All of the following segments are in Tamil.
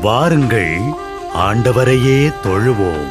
வாருங்கள், ஆண்டவரையே தொழுவோம்.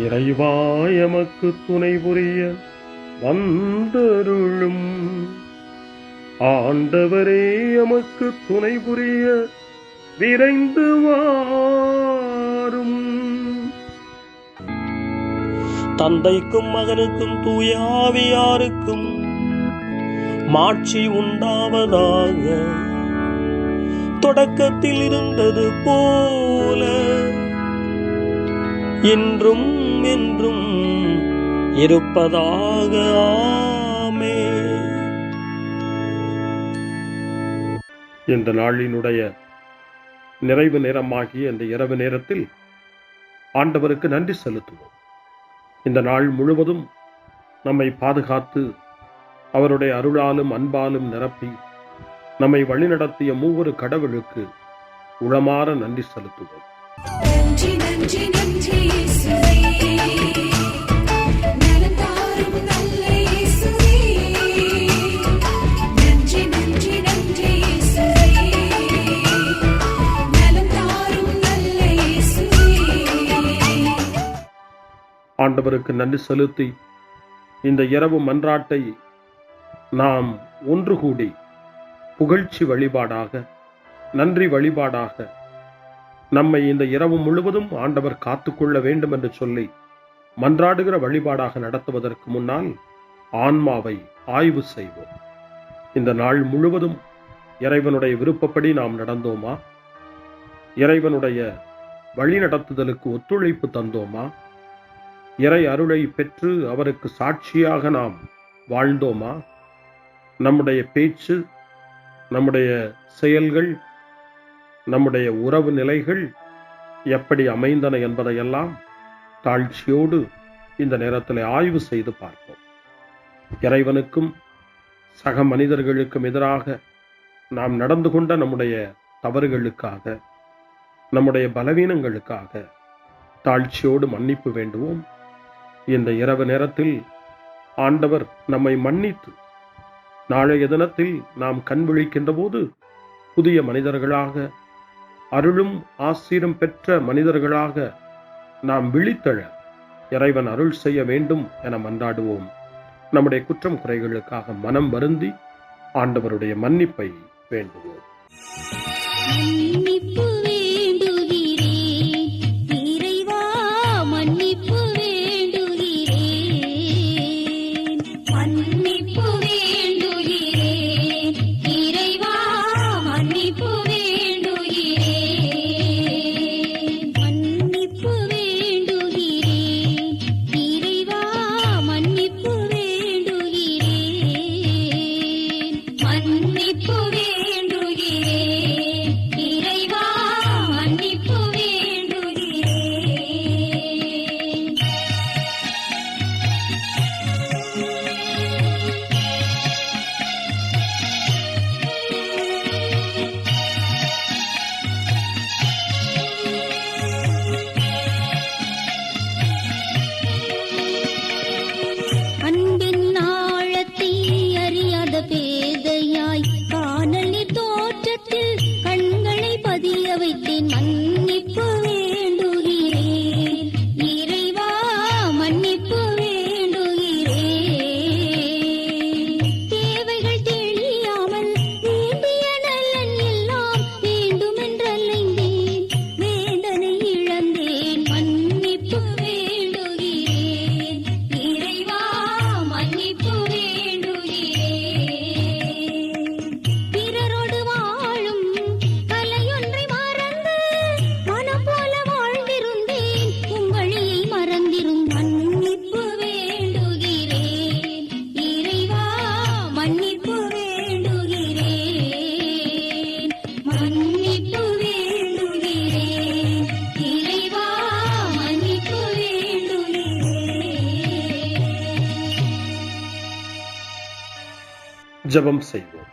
இறைவா எமக்கு துணை புரிய வந்தருளும். ஆண்டவரே எமக்கு துணை புரிய விரைந்து வாரும். தந்தைக்கும் மகனுக்கும் தூய ஆவியாருக்கும் மாட்சி உண்டாவதாக. தொடக்கத்தில் இருந்தது போல இன்றும் என்றும் இருப்பதாக. ஆமென். இந்த நாளினுடைய நிறைவு நேரமாகிய இந்த இரவு நேரத்தில் ஆண்டவருக்கு நன்றி செலுத்துவோம். இந்த நாள் முழுவதும் நம்மை பாதுகாத்து அவருடைய அருளாலும் அன்பாலும் நிரப்பி நம்மை வழிநடத்திய மூவரு கடவுளுக்கு உளமாற நன்றி செலுத்துவோம். நன்றி நன்றி நன்றி இயேசுவே, நலம் தாரும் நல்ல இயேசுவே. நன்றி நன்றி நன்றி இயேசுவே, நலம் தாரும் நல்ல இயேசுவே. ஆண்டவருக்கு நன்றி செலுத்தி இந்த இரவு மன்றாட்டை நாம் ஒன்று கூடி புகழ்ச்சி வழிபாடாக, நன்றி வழிபாடாக நம்மை இந்த இரவு முழுவதும் ஆண்டவர் காத்துக்கொள்ள வேண்டும் என்று சொல்லி மன்றாடுகிற வழிபாடாக நடத்துவதற்கு முன்னால் ஆன்மாவை ஆய்வு செய்வோம். இந்த நாள் முழுவதும் இறைவனுடைய விருப்பப்படி நாம் நடந்தோமா? இறைவனுடைய வழி நடத்துதலுக்கு ஒத்துழைப்பு தந்தோமா? இறை அருளை பெற்று அவருக்கு சாட்சியாக நாம் வாழ்ந்தோமா? நம்முடைய பேச்சு, நம்முடைய செயல்கள், நம்முடைய உறவு நிலைகள் எப்படி அமைந்தன என்பதையெல்லாம் தாழ்ச்சியோடு இந்த நேரத்தில் ஆய்வு செய்து பார்ப்போம். இறைவனுக்கும் சக மனிதர்களுக்கும் எதிராக நாம் நடந்து கொண்ட நம்முடைய தவறுகளுக்காக, நம்முடைய பலவீனங்களுக்காக தாழ்ச்சியோடு மன்னிப்பு வேண்டுவோம். இந்த இரவு நேரத்தில் ஆண்டவர் நம்மை மன்னித்து நாளைய தினத்தில் நாம் கண் விழிக்கின்ற போது புதிய மனிதர்களாக, அருளும் ஆசீரும் பெற்ற மனிதர்களாக நாம் விழித்தெழ இறைவன் அருள் செய்ய வேண்டும் என மன்றாடுவோம். நம்முடைய குற்றம் குறைகளுக்காக மனம் வருந்தி ஆண்டவருடைய மன்னிப்பை வேண்டுவோம். மன்னிப்பு வேண்டுகிறேன் இறைவா மன்னிப்பு வேண்டுகிறேன் தேவைகள் தெரியாமல் வேண்டிய நலன் எல்லாம் வேண்டுமென்றலைந்தேன் வேதனை இழந்தேன் மன்னிப்பு வேண்டுகிறேன் இறைவா மன்னிப்பு வேண்டுகிறேன் பிறரோடு வாழும் கலையொன்றை மறந்து மனம் போல வாழ்ந்திருந்தேன் உங்களியை மறந்திரும் மன்னிப்பு வேண்டுகிறேன் இறைவா மன்னிப்பு வேண்டுகிறேன் மன்னிப்பு வேண்டுகிறேன் இறைவா மன்னிப்பு வேண்டுகிறேன். ஜெபம் செய்வோம்.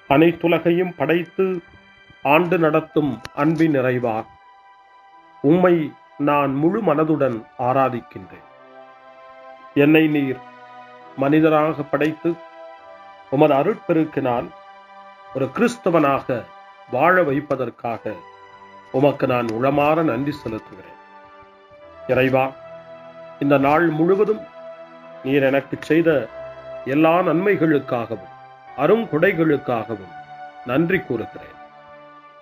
அனைத்துலகையும் படைத்து ஆண்டு நடத்தும் அன்பின் நிறைவா, உம்மை நான் முழு மனதுடன் ஆராதிக்கின்றேன். என்னை நீர் மனிதராக படைத்து உமது அருட்பெருக்கினால் ஒரு கிறிஸ்தவனாக வாழ வைப்பதற்காக உமக்கு நான் உளமாற நன்றி செலுத்துகிறேன். இறைவா, இந்த நாள் முழுவதும் நீர் எனக்கு செய்த எல்லா நன்மைகளுக்காகவும் அருங்கொடைகளுக்காகவும் நன்றி கூறுகிறேன்.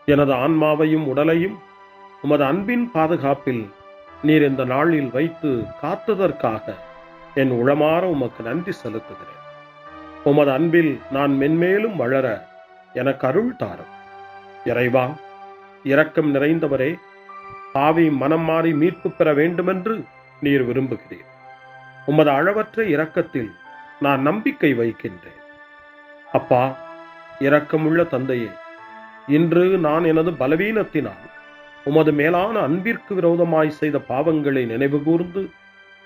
எனது ஆன்மாவையும் உடலையும் உமது அன்பின் பாதுகாப்பில் நீர் இந்த நாளில் வைத்து காத்ததற்காக என் உளமாற உமக்கு நன்றி செலுத்துகிறேன். உமது அன்பில் நான் மென்மேலும் வளர எனக்கு அருள் தாரும். இறைவா, இரக்கம் நிறைந்தவரே, பாவி மனம் மாறி மீட்பு பெற வேண்டுமென்று நீர் விரும்புகிறீர். உமது அளவற்ற இரக்கத்தில் நான் நம்பிக்கை வைக்கின்றேன். அப்பா, இரக்கமுள்ள தந்தையே, இன்று நான் எனது பலவீனத்தினால் உமது மேலான அன்பிற்கு விரோதமாய் செய்த பாவங்களை நினைவு கூர்ந்து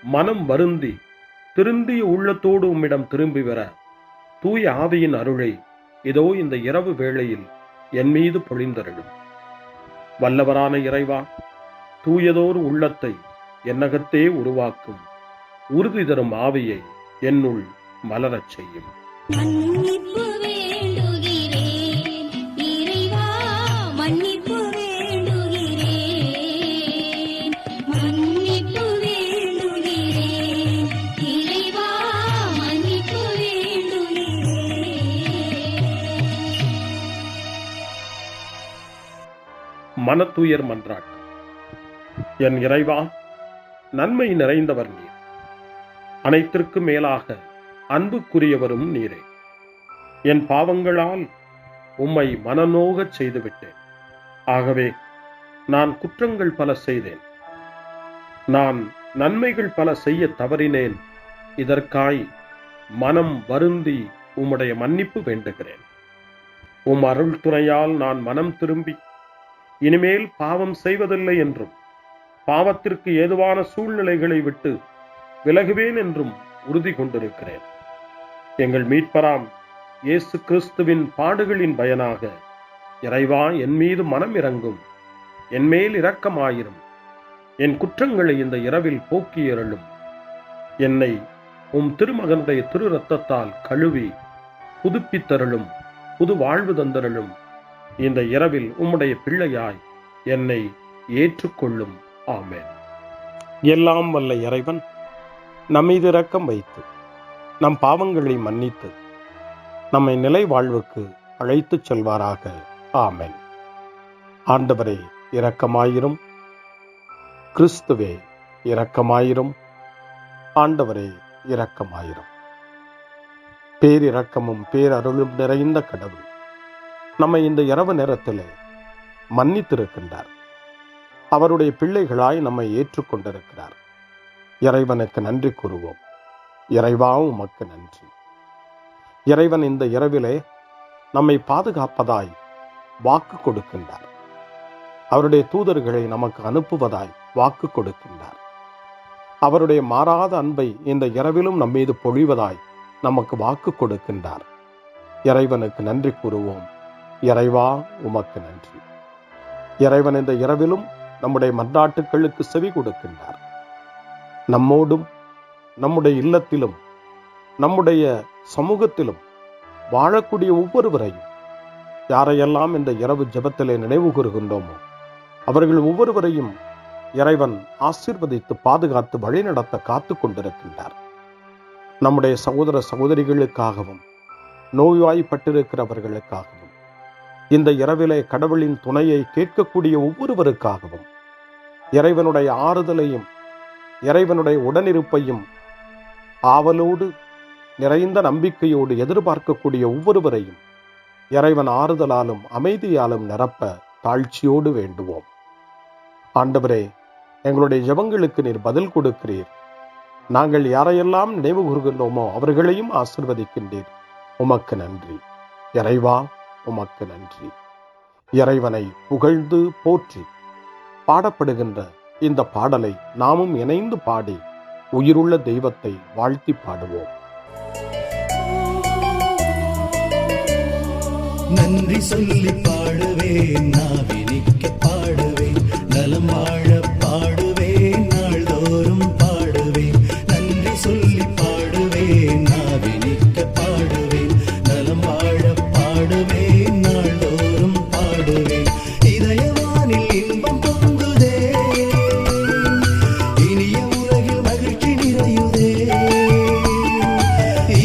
மனம் வருந்தி திருந்திய உள்ளத்தோடு உம்மிடம் திரும்பி வர தூய ஆவியின் அருளை இதோ இந்த இரவு வேளையில் என் மீது பொழிந்தருளும். வல்லவரான இறைவா, தூயதோர் உள்ளத்தை என்னகத்தே உருவாக்கும் உறுதி தரும் ஆவியை என்னுள் மலரச் செய்யும். மன்னிப்பு வேண்டுகிறேன் இறைவா மன்னிப்பு வேண்டுகிறேன் மன்னிப்பு வேண்டுகிறேன் இறைவா மன்னிப்பு வேண்டுகிறேன். மனத்துயர் மன்றாட்டு. என் இறைவா, நன்மை நிறைந்தவர் நீர், அனைத்திற்கு மேலாக அன்புக்குரியவரும் நீரே. என் பாவங்களால் உம்மை மனநோகச் செய்துவிட்டேன். ஆகவே நான் குற்றங்கள் பல செய்தேன். நான் நன்மைகள் பல செய்ய தவறினேன். இதற்காய் மனம் வருந்தி உம்முடைய மன்னிப்பு வேண்டுகிறேன். உம் அருள் துணையால் நான் மனம் திரும்பி இனிமேல் பாவம் செய்வதில்லை என்றும் பாவத்திற்கு ஏதுவான சூழ்நிலைகளை விட்டு விலகுவேன் என்றும் உறுதி கொண்டிருக்கிறேன். எங்கள் மீட்பராம் இயேசு கிறிஸ்துவின் பாடுகளின் பயனாக இறைவா, என் மீது மனம் இறங்கும், என் மேல் இரக்கமாயிரும். என் குற்றங்களை இந்த இரவில் போக்கியருளும். என்னை உம் திருமகனுடைய திரு இரத்தத்தால் கழுவி புதுப்பித்தருளும், புது வாழ்வு தந்தருளும். இந்த இரவில் உம்முடைய பிள்ளையாய் என்னை ஏற்றுக்கொள்ளும். ஆமென். எல்லாம் வல்ல இறைவன் நம்மீது இரக்கம் வைத்து நம் பாவங்களை மன்னித்து நம்மை நிலை வாழ்வுக்கு அழைத்துச் செல்வாராக. ஆமென். ஆண்டவரே இரக்கமாயிரும். கிறிஸ்துவே இரக்கமாயிரும். ஆண்டவரே இரக்கமாயிரும். பேரிரக்கமும் பேரருளும் நிறைந்த கடவுள் நம்மை இந்த இரவு நேரத்திலே மன்னித்திருக்கின்றார். அவருடைய பிள்ளைகளாய் நம்மை ஏற்றுக்கொண்டிருக்கிறார். இறைவனுக்கு நன்றி கூறுவோம். இறைவா, உமக்கு நன்றி. இறைவன் இந்த இரவிலே நம்மை பாதுகாப்பதாய் வாக்கு கொடுக்கின்றார். அவருடைய தூதர்களை நமக்கு அனுப்புவதாய் வாக்கு கொடுக்கின்றார். அவருடைய மாறாத அன்பை இந்த இரவிலும் நம்மீது பொழிவதாய் நமக்கு வாக்கு கொடுக்கின்றார். இறைவனுக்கு நன்றி கூறுவோம். இறைவா, உமக்கு நன்றி. இறைவன் இந்த இரவிலும் நம்முடைய மன்றாட்டுக்களுக்கு செவி கொடுக்கின்றார். நம்மோடும் நம்முடைய இல்லத்திலும் நம்முடைய சமூகத்திலும் வாழக்கூடிய ஒவ்வொருவரையும் யாரையெல்லாம் இந்த இரவு ஜெபத்திலே நினைவு கூறுகின்றோமோ அவர்கள் ஒவ்வொருவரையும் இறைவன் ஆசீர்வதித்து பாதுகாத்து வழிநடத்த காத்து கொண்டிருக்கின்றார். நம்முடைய சகோதர சகோதரிகளுக்காகவும் நோய்வாய்ப்பட்டிருக்கிறவர்களுக்காகவும் இந்த இரவிலே கடவுளின் துணையை கேட்கக்கூடிய ஒவ்வொருவருக்காகவும் இறைவனுடைய ஆறுதலையும் இறைவனுடைய உடனிருப்பையும் ஆவலோடு நிறைந்த நம்பிக்கையோடு எதிர்பார்க்கக்கூடிய ஒவ்வொருவரையும் இறைவன் ஆறுதலாலும் அமைதியாலும் நிரப்ப தாழ்ச்சியோடு வேண்டுவோம். ஆண்டவரே, எங்களுடைய ஜெபங்களுக்கு நீர் பதில் கொடுக்கிறீர். நாங்கள் யாரையெல்லாம் நினைவு கூறுகின்றோமோ அவர்களையும் ஆசீர்வதிக்கின்றீர். உமக்கு நன்றி. இறைவா, உமக்கு நன்றி. இறைவனை புகழ்ந்து போற்றி பாடப்படுகின்ற இந்த பாடலை நாமும் இணைந்து பாடி உயிருள்ள தெய்வத்தை வாழ்த்தி பாடுவோம். நன்றி சொல்லி பாடுவேன், நாவினிக்க பாடுவேன், நலம் வாழ பாடுவேன், நாள்தோறும் பாடுவேன். நன்றி சொல்லி பாடுவேன், நாவினிக்க பாடுவேன், நலம் வாழ பாடுவேன், நாள்தோறும் பாடுவேன். இதயவானில் இன்பம் பொங்குதே, இனிய உலகில் மகிழ்ச்சி நிறையுதே.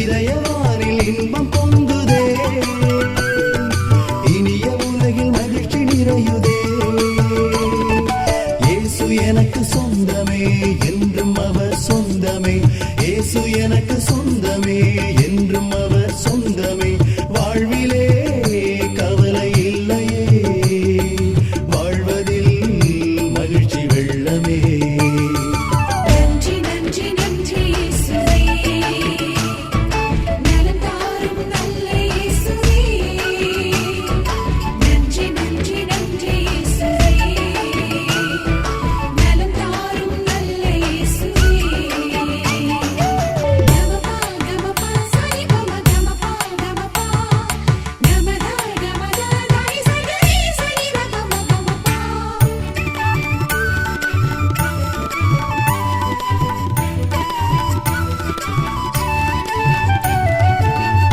இதயவானில் இன்பம் பொங்குதே, இனிய உலகில் மகிழ்ச்சி நிறையுதே. இயேசு எனக்கு சொந்தமே, என்றும் அவர் சொந்தமே. இயேசு எனக்கு சொந்தமே, என்றும் அவர் சொந்தமே. வாழ்விலே கவலை இல்லையே, வாழ்வதில் மகிழ்ச்சி வெள்ளமே. நன்றி நன்றி நன்றி இயேசுவே, நலம் தாரும் நல்ல இயேசுவே. நன்றி நன்றி நன்றி இயேசுவே, நலம் தாரும் நல்ல இயேசுவே. கமபா கமபா சரி கமபா கமபா கமதா கமதா தாய் சரி சரி கமபா.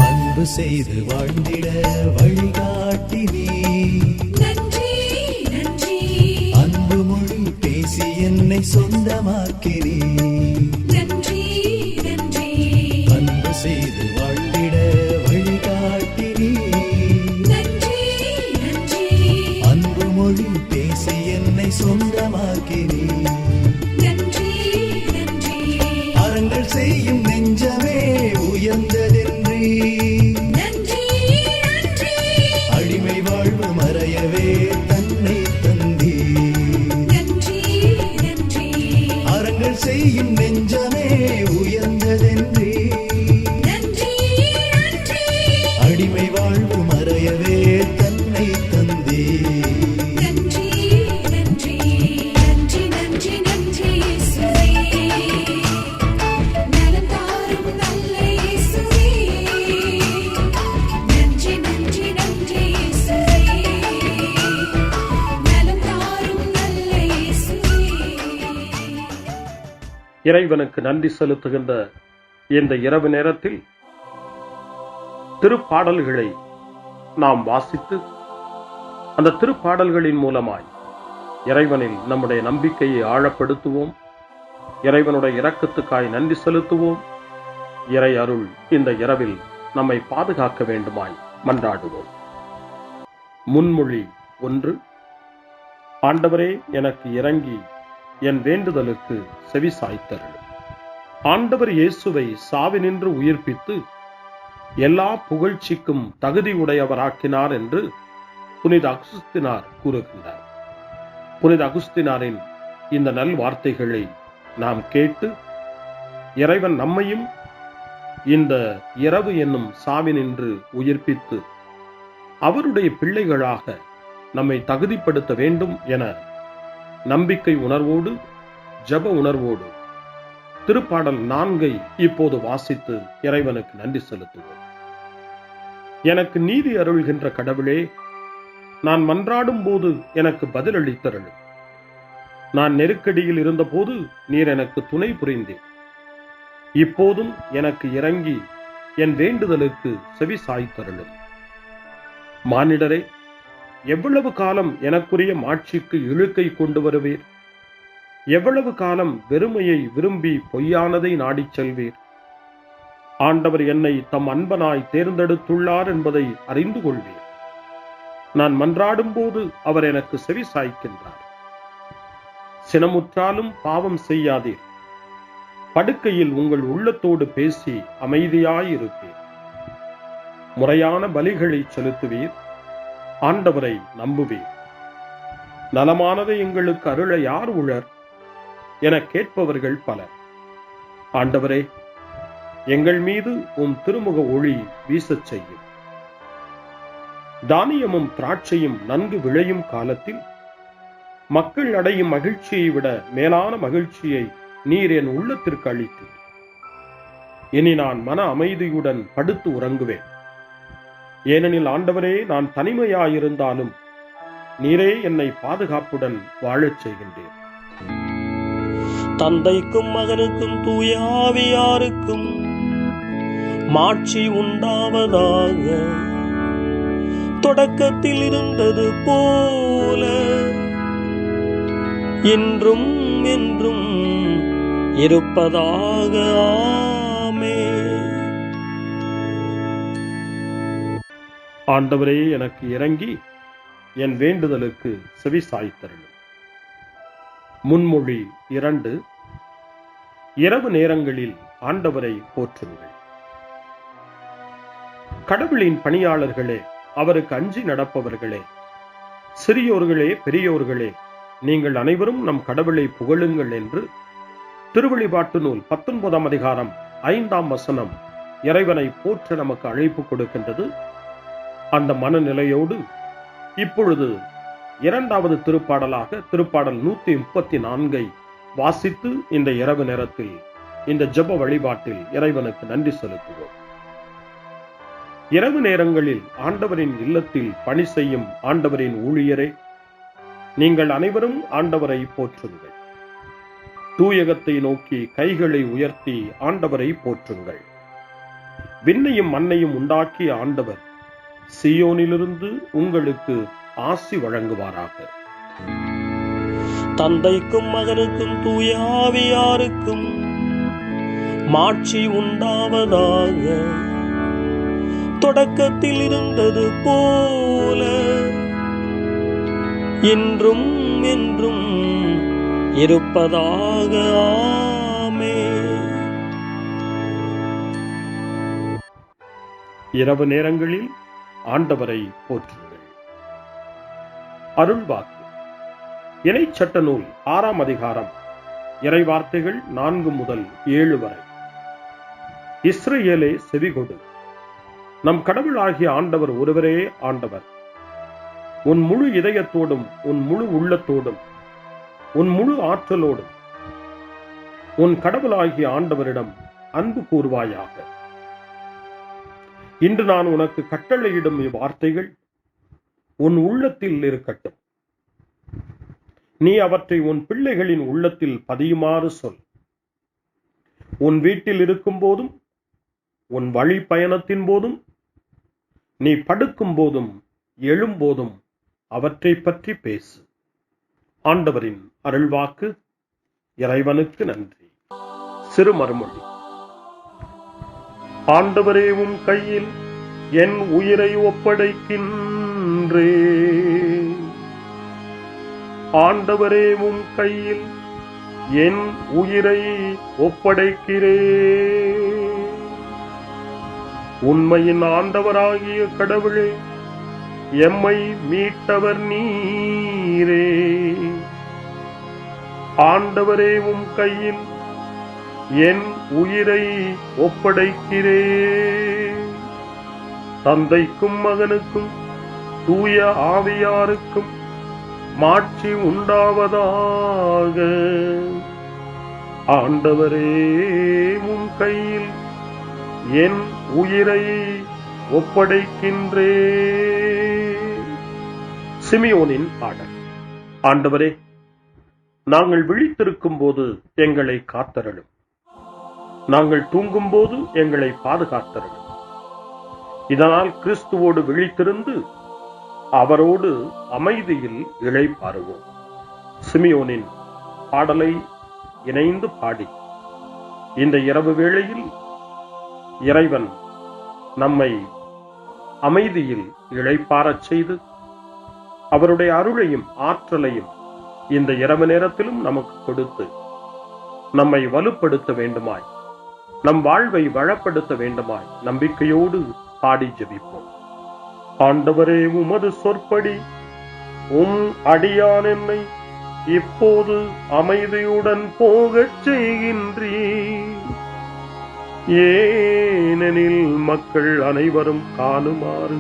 அன்பு செய்து வாழ்ந்திட வழிகாட்டி நீ, நன்றி நன்றி அன்பு மொழி பேசி என்னை சொந்தமாக்கி நீ. நன்றி நன்றி அன்பு செய்து வாழ்ந்திட வழிகாட்டி நீ, நன்றி நன்றி அன்பு மொழி பேசி என்னை சொந்தமாக்கி நீ. நன்றி நன்றி அறங்கள் செய்யும் நெஞ்சமே உயர்ந்ததென்றி, நன்றி நன்றி அடிமை வாழ்வு மறையவே தன்னை தந்தி. நன்றி நன்றி அறங்கள் செய்யும் நெஞ்சமே உயர்ந்ததென்றி, நன்றி நன்றி அடிமை வாழ்வு மறையவே தன்னை தந்தி. நன்றி நன்றி நன்றி நன்றி நன்றி இயேசுவே, நலம் தாரும் நல்ல இயேசுவே. நன்றி நன்றி நன்றி இயேசுவே, நலம் தாரும் நல்ல இயேசுவே. இறைவனுக்கு நன்றி செலுத்துகின்ற இந்த இரவு நேரத்தில் திருப்பாடல்களை நாம் வாசித்து அந்த திருப்பாடல்களின் மூலமாய் இறைவனில் நம்முடைய நம்பிக்கையை ஆழப்படுத்துவோம். இறைவனுடைய இரக்கத்துக்காய் நன்றி செலுத்துவோம். இறை அருள் இந்த இரவில் நம்மை பாதுகாக்க வேண்டுமாய் மன்றாடுவோம். முன்மொழி 1. ஆண்டவரே, எனக்கு இறங்கி என் வேண்டுதலுக்கு செவி சாய்த்தருளும். ஆண்டவர் இயேசுவை சாவினின்று உயிர்ப்பித்து எல்லா புகழ்ச்சிக்கும் தகுதியுடையவராக்கினார் என்று புனித அகுஸ்தினார் கூறுகின்றார். புனித அகுஸ்தினாரின் இந்த நல் வார்த்தைகளை நாம் கேட்டு இறைவன் நம்மையும் இந்த இரவு என்னும் சாவினின்று உயிர்ப்பித்து அவருடைய பிள்ளைகளாக நம்மை தகுதிப்படுத்த வேண்டும் என நம்பிக்கை உணர்வோடு ஜெப உணர்வோடு திருப்பாடல் 4 இப்போது வாசித்து இறைவனுக்கு நன்றி செலுத்துவோம். எனக்கு நீதி அருள்கின்ற கடவுளே, நான் மன்றாடும் போது எனக்கு பதிலளித்தருளும். நான் நெருக்கடியில் இருந்தபோது நீர் எனக்கு துணை புரிந்தீர். இப்போதும் எனக்கு இறங்கி என் வேண்டுதலுக்கு செவி சாய்த்தருளும். மானிடரே, எவ்வளவு காலம் எனக்குரிய மாட்சிக்கு இழுக்கை கொண்டு வருவீர்? எவ்வளவு காலம் வெறுமையை விரும்பி பொய்யானதை நாடிச் செல்வீர்? ஆண்டவர் என்னை தம் அன்பனாய் தேர்ந்தெடுத்துள்ளார் என்பதை அறிந்து கொள்வீர். நான் மன்றாடும் போது அவர் எனக்கு செவி சாய்க்கின்றார். சினமுற்றாலும் பாவம் செய்யாதீர். படுக்கையில் உங்கள் உள்ளத்தோடு பேசி அமைதியாயிருப்பீர். முறையான பலிகளை செலுத்துவீர். ஆண்டவரை நம்புவீர். நலமானதை எங்களுக்கு அருள யார் உளர் என கேட்பவர்கள் பலர். ஆண்டவரே, எங்கள் மீது உம் திருமுக ஒளி வீசச் செய்யும். தானியமும் திராட்சையும் நன்கு விளையும் காலத்தில் மக்கள் அடையும் மகிழ்ச்சியை விட மேலான மகிழ்ச்சியை நீர் என் உள்ளத்திற்கு அளித்தீர். இனி நான் மன அமைதியுடன் படுத்து உறங்குவேன். ஏனெனில் ஆண்டவரே, நான் தனிமையாயிருந்தாலும் நீரே என்னை பாதுகாப்புடன் வாழச் செய்கின்றேன். தந்தைக்கும் மகனுக்கும் தூய ஆவியாருக்கும் மாட்சி உண்டாவதாக. தொடக்கத்தில் இருந்தது போல இன்றும் என்றும் இருப்பதாக. ஆமென். ஆண்டவரே, எனக்கு இறங்கி என் வேண்டுதலுக்கு செவி சாய்த்தருளும். முன்மொழி 2. இரவு நேரங்களில் ஆண்டவரை போற்றுங்கள். கடவுளின் பணியாளர்களே, அவருக்கு அஞ்சி நடப்பவர்களே, சிறியோர்களே பெரியோர்களே, நீங்கள் அனைவரும் நம் கடவுளை புகழுங்கள் என்று திருவெளிப்பாட்டு நூல் 19ஆம் அதிகாரம் 5ஆம் வசனம் இறைவனை போற்ற நமக்கு அழைப்பு கொடுக்கின்றது. அந்த மனநிலையோடு இப்பொழுது 2வது திருப்பாடலாக திருப்பாடல் 134 வாசித்து இந்த இரவு நேரத்தில் இந்த ஜெப வழிபாட்டில் இறைவனுக்கு நன்றி செலுத்துவோம். இரவு நேரங்களில் ஆண்டவரின் இல்லத்தில் பணி செய்யும் ஆண்டவரின் ஊழியரே, நீங்கள் அனைவரும் ஆண்டவரை போற்றுங்கள். தூயகத்தை நோக்கி கைகளை உயர்த்தி ஆண்டவரை போற்றுங்கள். விண்ணையும் மண்ணையும் உண்டாக்கிய ஆண்டவர் சீயோனிலிருந்து உங்களுக்கு ஆசி வழங்குவாராக. தந்தைக்கும் மகனுக்கும் தூய ஆவியாருக்கும் மாட்சி உண்டாவதாக. தொடக்கத்தில் இருந்தது போல இன்றும் என்றும் இருப்பதாக. ஆமென். இரவு நேரங்களில் ஆண்டவரை போற்றுங்கள். அருள்வாக்கு இணைச்சட்ட நூல் 6ஆம் அதிகாரம் இறைவார்த்தைகள் 4 முதல் 7 வரை. இஸ்ரவேலே, செவிகொடு. நம் கடவுளாகிய ஆண்டவர் ஒருவரே ஆண்டவர். உன் முழு இதயத்தோடும் உன் முழு உள்ளத்தோடும் உன் முழு ஆற்றலோடும் உன் கடவுளாகிய ஆண்டவரிடம் அன்பு கூர்வாயாக. இன்று நான் உனக்கு கட்டளையிடும் இவ்வார்த்தைகள் உன் உள்ளத்தில் இருக்கட்டும். நீ அவற்றை உன் பிள்ளைகளின் உள்ளத்தில் பதியுமாறு சொல். உன் வீட்டில் இருக்கும் போதும் உன் வழி பயணத்தின் போதும் நீ படுக்கும் போதும் எழும்போதும் அவற்றை பற்றி பேசு. ஆண்டவரின் அருள்வாக்கு. இறைவனுக்கு நன்றி. சிறு மறுமொழி. ஆண்டவரே, உம் கையில் என் உயிரை ஒப்படைக்கின்றேன். ஆண்டவரே, உம் கையில் என் உயிரை ஒப்படைக்கிறேன். உண்மையின் ஆண்டவராகிய கடவுளே, எம்மை மீட்டவர் நீரே. ஆண்டவரே, உம் கையில் என் உயிரை ஒப்படைக்கிறேன். தந்தைக்கும் மகனுக்கும் தூய ஆவியாருக்கும் மாட்சி உண்டாவதாக. ஆண்டவரே, உம் கையில் என் உயிரை ஒப்படைக்கின்றேன். சிமியோனின் பாடல். ஆண்டவரே, நாங்கள் விழித்திருக்கும் போது எங்களை காத்தருளும். நாங்கள் தூங்கும் போது எங்களை பாதுகாத்தருளும். இதனால் கிறிஸ்துவோடு விழித்திருந்து அவரோடு அமைதியில் இளைப்பாறுவோம். சிமியோனின் பாடலை இணைந்து பாடி இந்த இரவு வேளையில் இறைவன் நம்மை அமைதியில் இளைப்பாறச் செய்து அவருடைய அருளையும் ஆற்றலையும் இந்த இரவு நேரத்திலும் நமக்கு கொடுத்து நம்மை வலுப்படுத்த வேண்டுமாய், நம் வாழ்வை வளப்படுத்த வேண்டுமாய் நம்பிக்கையோடு பாடி ஜெபிப்போம். ஆண்டவரே, உமது சொற்படி அடியான் என்னை இப்போது அமைதியுடன் போகச் செய்கின்றீர். ஏனெனில் மக்கள் அனைவரும் காணுமாறு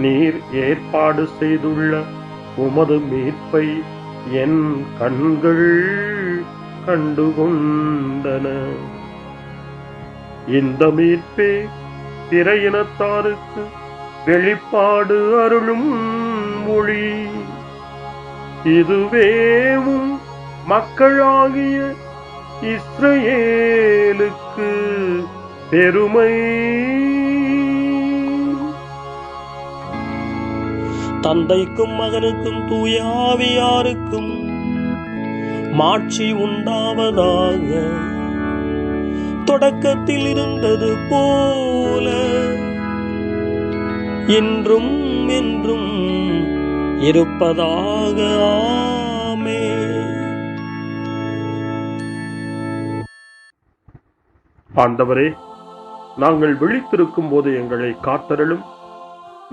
நீர் ஏற்பாடு செய்துள்ள உமது மீட்பை என் கண்கள் கண்டுகொண்டன. இந்த மீட்பே பிற இனத்தாருக்கு வெளிப்பாடு அருளும் மொழி. இதுவேவும் மக்களாகிய இஸ்ரவேலுக்கு பெருமை. தந்தைக்கும் மகனுக்கும் தூய ஆவியாருக்கும் மாட்சி உண்டாவதாக. தொடக்கத்தில் இருந்தது போல இன்றும் என்றும் இருப்பதாக. ஆமென். ஆண்டவரே, நாங்கள் விழித்திருக்கும் போது எங்களை காத்தருளும்,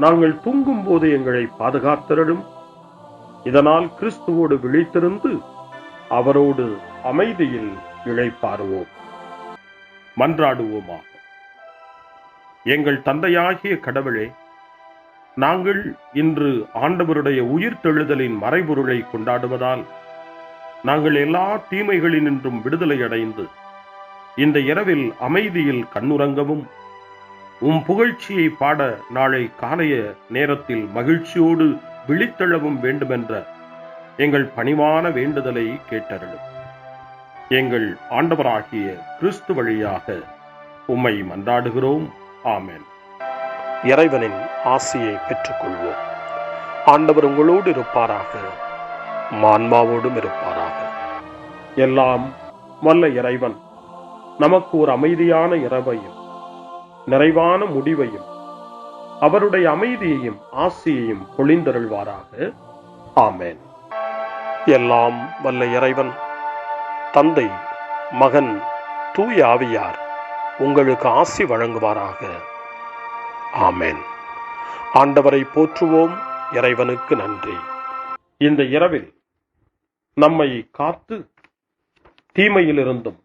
நாங்கள் தூங்கும் போது எங்களை பாதுகாத்தருளும். இதனால் கிறிஸ்துவோடு விழித்திருந்து அவரோடு அமைதியில் இளைப்பாறுவோம். மன்றாடுவோமாக. எங்கள் தந்தையாகிய கடவுளே, நாங்கள் இன்று ஆண்டவருடைய உயிர்த்தெழுதலின் மறைபொருளை கொண்டாடுவதால் நாங்கள் எல்லா தீமைகளினின்றும் விடுதலை அடைந்து இந்த இரவில் அமைதியில் கண்ணுறங்கவும் புகழ்ச்சியை பாட நாளை காலைய நேரத்தில் மகிழ்ச்சியோடு விழித்தெழவும் வேண்டுமென்ற எங்கள் பணிவான வேண்டுதலை கேட்டருளும். எங்கள் ஆண்டவராகிய கிறிஸ்து வழியாக உம்மை மன்றாடுகிறோம். ஆமென். இறைவனின் ஆசியை பெற்றுக்கொள்வோம். ஆண்டவர் உங்களோடு இருப்பாராக, ஆன்மாவோடும் இருப்பாராக. எல்லாம் வல்ல இறைவன் நமக்கு ஒரு அமைதியான இரவையும் நிறைவான முடிவையும் அவருடைய அமைதியையும் ஆசியையும் பொழிந்தருள்வாராக. ஆமென். எல்லாம் வல்ல இறைவன் தந்தை, மகன், தூய ஆவியார் உங்களுக்கு ஆசி வழங்குவாராக. ஆமென். ஆண்டவரை போற்றுவோம். இறைவனுக்கு நன்றி. இந்த இரவில் நம்மை காத்து தீமையிலிருந்தும்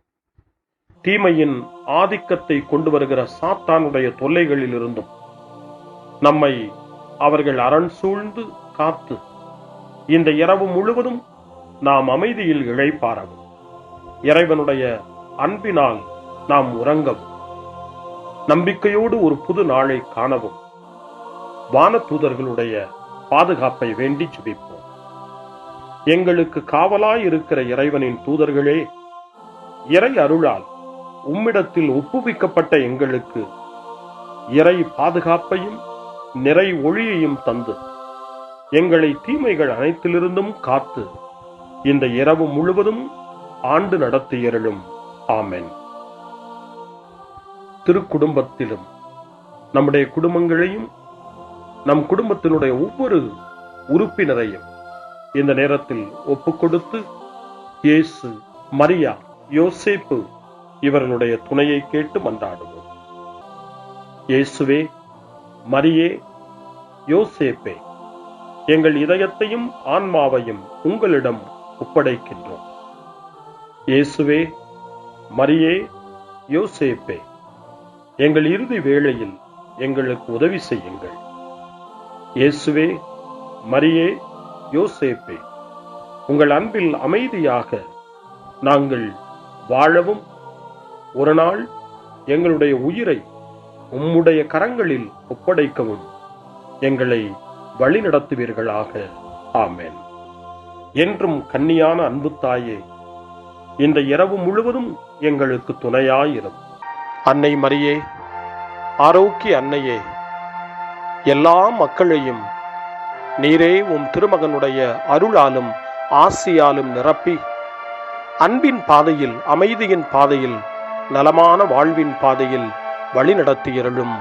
தீமையின் ஆதிக்கத்தை கொண்டு வருகிற சாத்தானுடைய தொல்லைகளிலிருந்தும் நம்மை அவர்கள் அரண் சூழ்ந்து காத்து இந்த இரவு முழுவதும் நாம் அமைதியில் இளைப்பாறவும், இறைவனுடைய அன்பினால் நாம் உறங்கவும், நம்பிக்கையோடு ஒரு புது நாளை காணவும் வானதூதர்களுடைய பாதுகாப்பை வேண்டி ஜெபிப்போம். எங்களுக்கு காவலாய் இருக்கிற இறைவனின் தூதர்களே, இறை அருளால் உம்மிடத்தில் ஒப்புவிக்கப்பட்ட எங்களுக்கு இறை பாதுகாப்பையும் நிறை ஒளியையும் தந்து எங்களை தீமைகள் அனைத்திலிருந்தும் காத்து இந்த இரவு முழுவதும் ஆண்டு நடத்தியருளும். ஆமென். திருக்குடும்பத்திலும் நம்முடைய குடும்பங்களையும் நம் குடும்பத்தினுடைய ஒவ்வொரு உறுப்பினரையும் இந்த நேரத்தில் ஒப்புக்கொடுத்து இயேசு, மரியா, யோசேப்பு இவர்களுடைய துணையை கேட்டு மன்றாடுவோம். இயேசுவே, மரியே, யோசேப்பே, எங்கள் இதயத்தையும் ஆன்மாவையும் உங்களிடம் ஒப்படைக்கின்றோம். இயேசுவே, மரியே, யோசேப்பே, எங்கள் இறுதி வேளையில் எங்களுக்கு உதவி செய்யுங்கள். இயேசுவே, மரியே, யோசேப்பே, உங்கள் அன்பில் அமைதியாக நாங்கள் வாழவும் ஒரு நாள் எங்களுடைய உயிரை உம்முடைய கரங்களில் ஒப்படைக்கவும் எங்களை வழிநடத்துவீர்களாக. ஆமென். என்றும் கன்னியான அன்பு தாயே, இந்த இரவு முழுவதும் எங்களுக்கு துணையாயிரும். அன்னை மரியே, ஆரோக்கிய அன்னையே, எல்லா மக்களையும் நீரே உம் திருமகனுடைய அருளாலும் ஆசியாலும் நிரப்பி அன்பின் பாதையில், அமைதியின் பாதையில், நலமான வாழ்வின் பாதையில் வழிநடத்தியருளும்.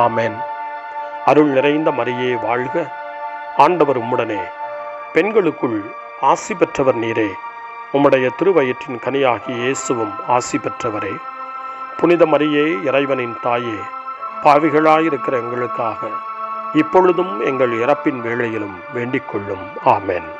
ஆமென். அருள் நிறைந்த மரியே வாழ்க, ஆண்டவர் உம்முடனே, பெண்களுக்குள் ஆசி பெற்றவர் நீரே, உம்முடைய திருவயிற்றின் கனியாகிய இயேசுவும் ஆசி பெற்றவரே. புனித மரியே, இறைவனின் தாயே, பாவிகளாயிருக்கிற எங்களுக்காக இப்பொழுதும் எங்கள் இறப்பின் வேளையிலும் வேண்டிக் கொள்ளும். ஆமென்.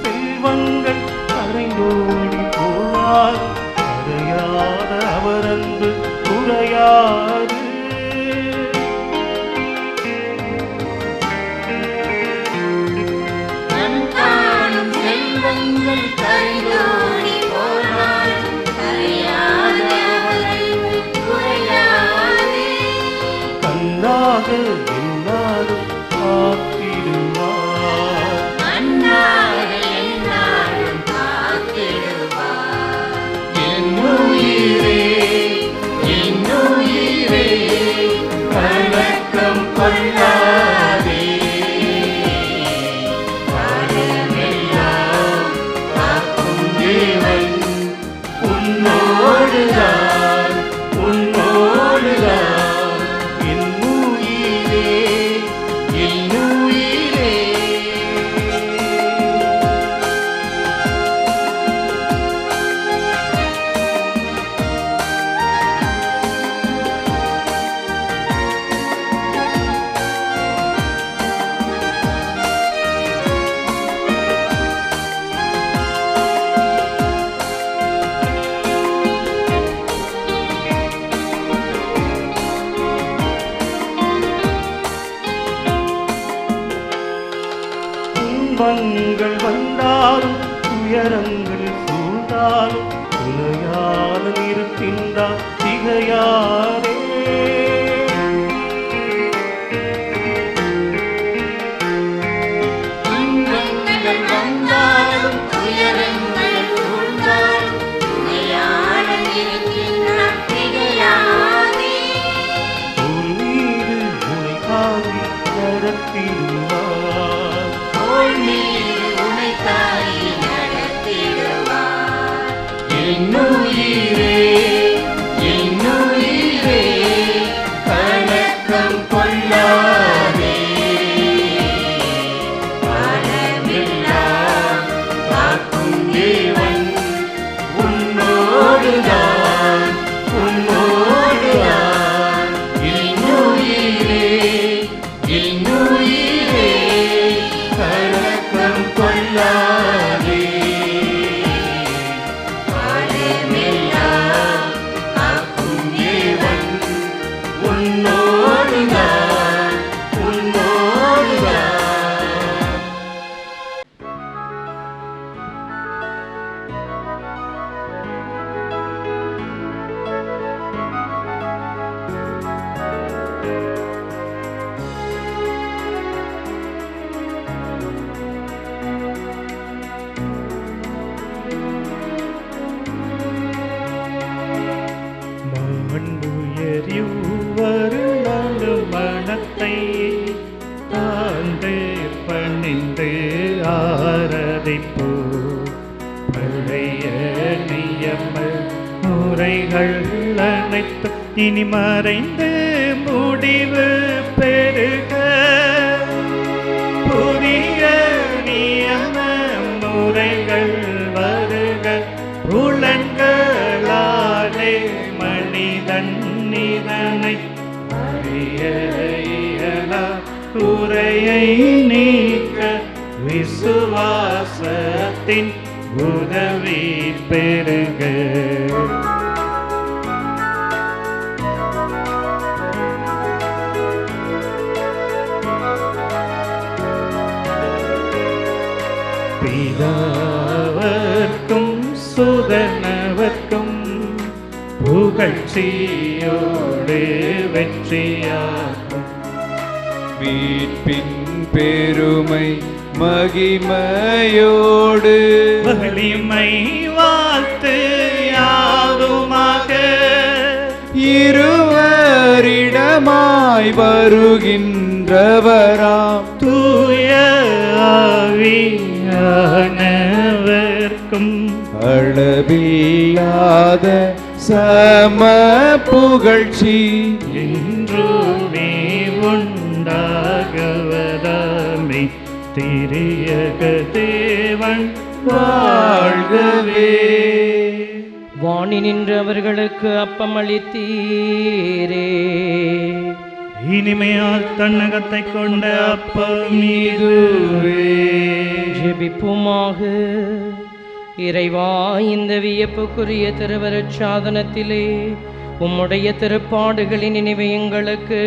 செல்வங்கள் கரைந்தோடி போவார், கரையாத அவரன்பு குறையாது. செல்வங்கள் கரைந்தோடி போவார், கரையாத அவரன்பு குறையாது. கண்ணாக என்னாலும் காத்திடுவார், துன்பங்கள் வந்தாலும் துயரங்கள் சூழ்ந்தாலும் துணையாக இருக்கின்றார் திகையாரே. துன்பங்கள் வந்தாலும் துயரங்கள் சூழ்ந்தாலும் துணையாக இருக்கின்றார் திகையாரே. தோள் மீது உனை காவி நடத்திடுவார், என்னுயிரே என்னுயிரே மதிப்பு பழைய நியம முறைகள் அனைத்து இனி மறைந்து முடிவு பெருக புதிய நியம முறைகள் வருக புலன்களாலே மனிதன் இதனை அறிய இயலா குறையை நீக்க விசுவாசத்தின் உதவி பெருக பிதாவர்க்கும் சுதனவர்க்கும் புகழ்ச்சியோடு வெற்றியாகும் மீட்பின் பெருமை மகிமையோடு வலிமை வாழ்த்து யாவுமாக இருவரிடமாய் வருகின்றவராம் தூய ஆவியானவர்க்கும் அளவில்லாத சம புகழ்ச்சி என்றுமே உண்டாகவதாமே திரியக தேவன் வாழ்கவே. வாணி நின்று அவர்களுக்கு அப்பம் அளித்தீரே, இனிமையால் தன்னகத்தை கொண்ட அப்பம் இதுவே. ஜெபிப்புமாக. இறைவா, இந்த வியப்புக்குரிய திருவருட் சாதனத்திலே உம்முடைய திருப்பாடுகளின் நினைவை எங்களுக்கு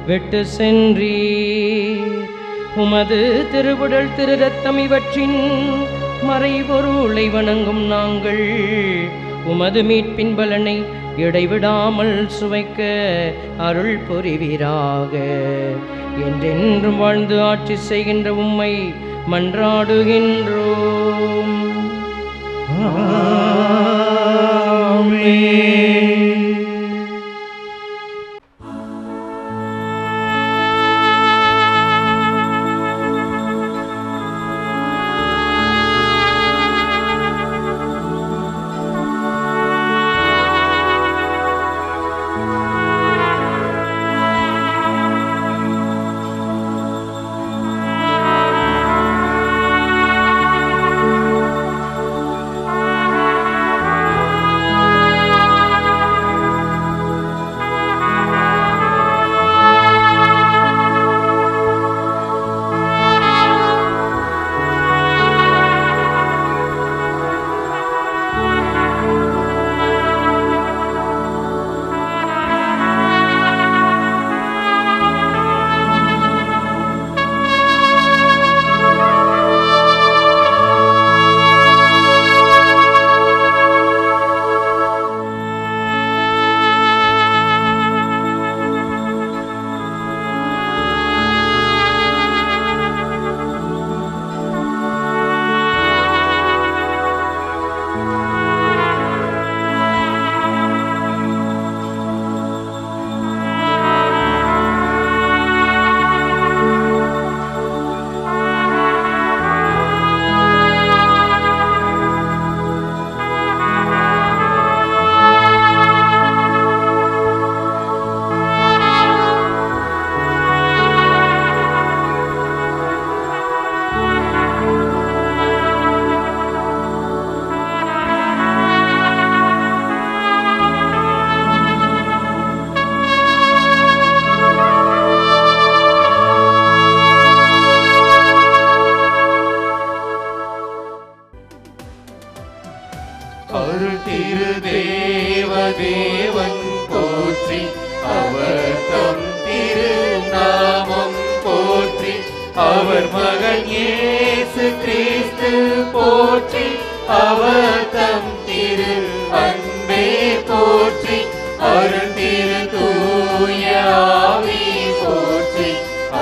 விட்டு சென்றீர். உமது திருவுடல் திரு ரத்தம் இவற்றின் மறைபொருளை வணங்கும் நாங்கள் உமது மீட்பின் பலனை இடைவிடாமல் சுவைக்க அருள் புரிவீராக. என்றென்றும் வாழ்ந்து ஆட்சி செய்கின்ற உம்மை மன்றாடுகின்றோம். அருள் திரு தேவன் போற்றி, அவர் தம் திரு நாமம் போற்றி, அவர் மகன் இயேசு கிறிஸ்து போற்றி, அவர் தம் திரு அன்பே போற்றி, அருள் திரு தூய ஆவி போற்றி,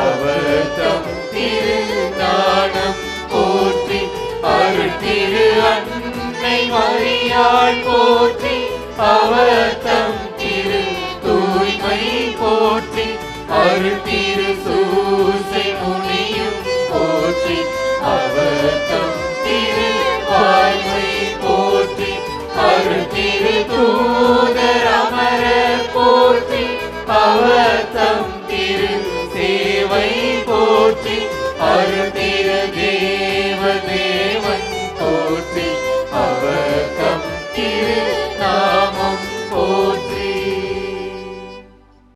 அவர் தம் திரு ஞானம் போற்றி, அருள் திரு அன்னை மரியாள் போற்றி, அவர் தம் திரு தூய்மை போற்றி, அருள் திரு சூசை முனியும் போற்றி, அவர் தம் தேவ